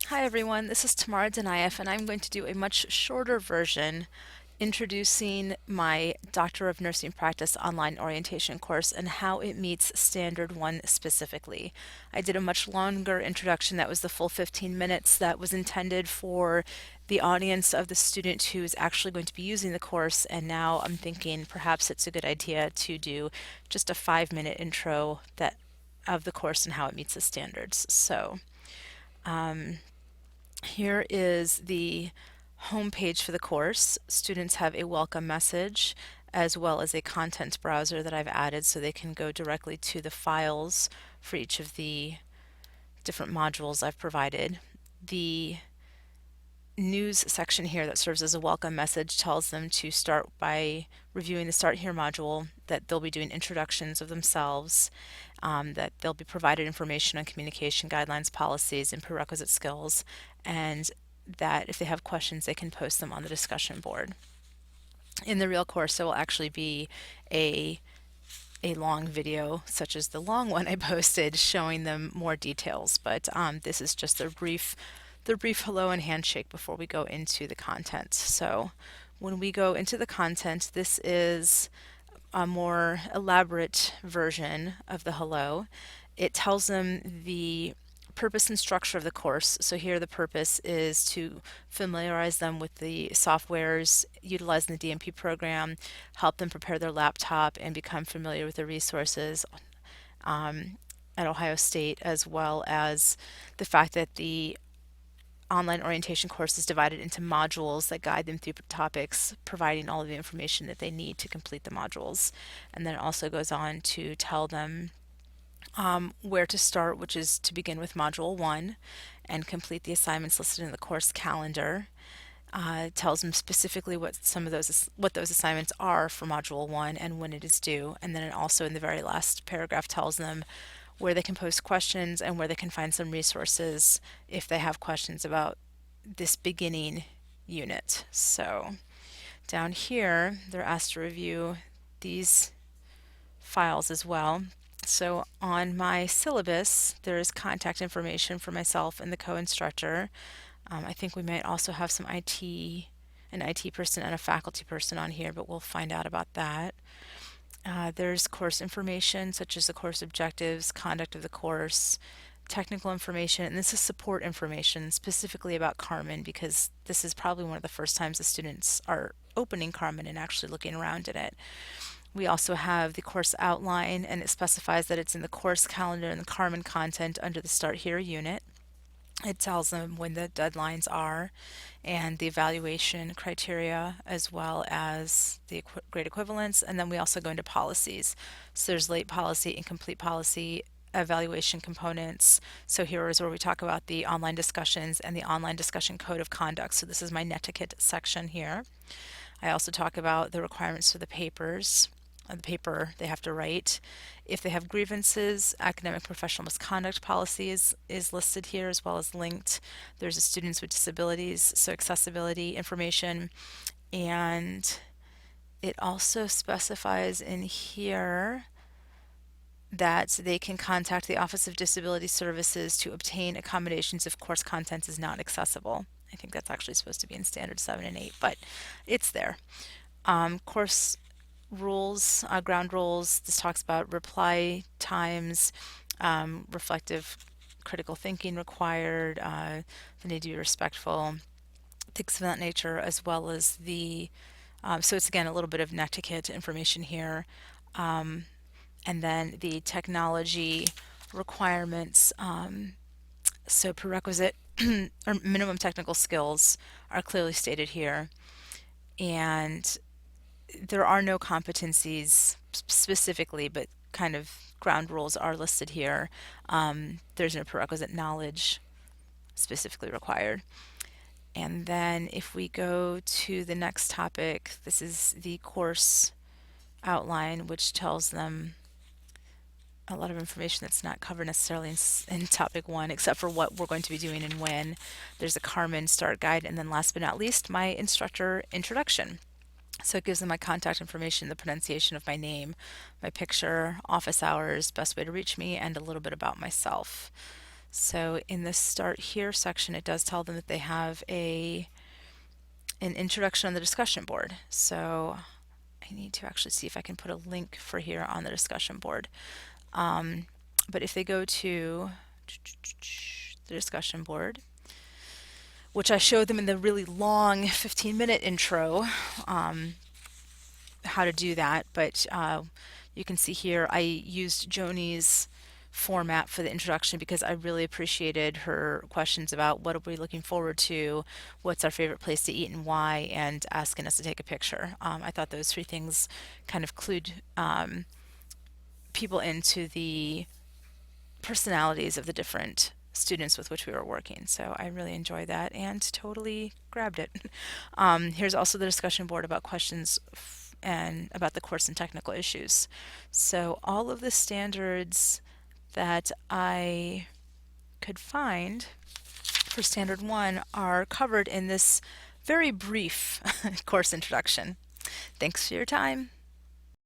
Hi everyone, this is Tamara Denayev, and I'm going to do a much shorter version introducing my Doctor of Nursing Practice online orientation course and how it meets Standard 1 specifically. I did a much longer introduction that was the full 15 minutes that was intended for the audience of the student who is actually going to be using the course, and now I'm thinking perhaps it's a good idea to do just a 5-minute intro that of the course and how it meets the standards. Here is the home page for the course. Students have a welcome message as well as a content browser that I've added so they can go directly to the files for each of the different modules I've provided. The news section here that serves as a welcome message tells them to start by reviewing the Start Here module, that they'll be doing introductions of themselves, that they'll be provided information on communication guidelines, policies, and prerequisite skills, and that if they have questions, they can post them on the discussion board. In the real course, there will actually be a long video, such as the long one I posted, showing them more details. But this is just the brief hello and handshake before we go into the content. So when we go into the content, this is a more elaborate version of the hello. It tells them the purpose and structure of the course. So here the purpose is to familiarize them with the softwares utilizing the DNP program, help them prepare their laptop and become familiar with the resources at Ohio State, as well as the fact that the online orientation course is divided into modules that guide them through topics, providing all of the information that they need to complete the modules. And then it also goes on to tell them where to start, which is to begin with Module 1 and complete the assignments listed in the course calendar. It tells them specifically what those assignments are for Module 1 and when it is due. And then it also, in the very last paragraph, tells them where they can post questions and where they can find some resources if they have questions about this beginning unit. So down here, they're asked to review these files as well. So on my syllabus, there is contact information for myself and the co-instructor. I think we might also have an IT person and a faculty person on here, but we'll find out about that. There's course information, such as the course objectives, conduct of the course, technical information, and this is support information specifically about Carmen, because this is probably one of the first times the students are opening Carmen and actually looking around in it. We also have the course outline, and it specifies that it's in the course calendar and the Carmen content under the Start Here unit. It tells them when the deadlines are and the evaluation criteria, as well as the grade equivalence. And then we also go into policies. So there's late policy, incomplete policy, evaluation components. So here is where we talk about the online discussions and the online discussion code of conduct. So this is my netiquette section here. I also talk about the requirements for the papers, the paper they have to write. If they have grievances, academic professional misconduct policies is listed here as well as linked. There's a students with disabilities, so accessibility information, and it also specifies in here that they can contact the Office of Disability Services to obtain accommodations if course content is not accessible. I think that's actually supposed to be in Standard 7 and 8, but it's there. Course rules, ground rules, this talks about reply times, reflective critical thinking required, the need to be respectful, things of that nature, as well as so it's again a little bit of netiquette information here. And then the technology requirements, so prerequisite or minimum technical skills are clearly stated here. And there are no competencies specifically, but kind of ground rules are listed here. There's no prerequisite knowledge specifically required. And then if we go to the next topic, this is the course outline, which tells them a lot of information that's not covered necessarily in topic 1, except for what we're going to be doing and when. There's a Carmen start guide, and then last but not least, my instructor introduction. So it gives them my contact information, the pronunciation of my name, my picture, office hours, best way to reach me, and a little bit about myself. So in the Start Here section, it does tell them that they have an introduction on the discussion board. So I need to actually see if I can put a link for here on the discussion board. But if they go to the discussion board, which I showed them in the really long 15-minute intro, how to do that, but you can see here I used Joni's format for the introduction because I really appreciated her questions about what are we looking forward to, what's our favorite place to eat and why, and asking us to take a picture. I thought those three things kind of clued people into the personalities of the different students with which we were working. So I really enjoyed that and totally grabbed it. Here's also the discussion board about questions and about the course and technical issues. So all of the standards that I could find for Standard 1 are covered in this very brief course introduction. Thanks for your time.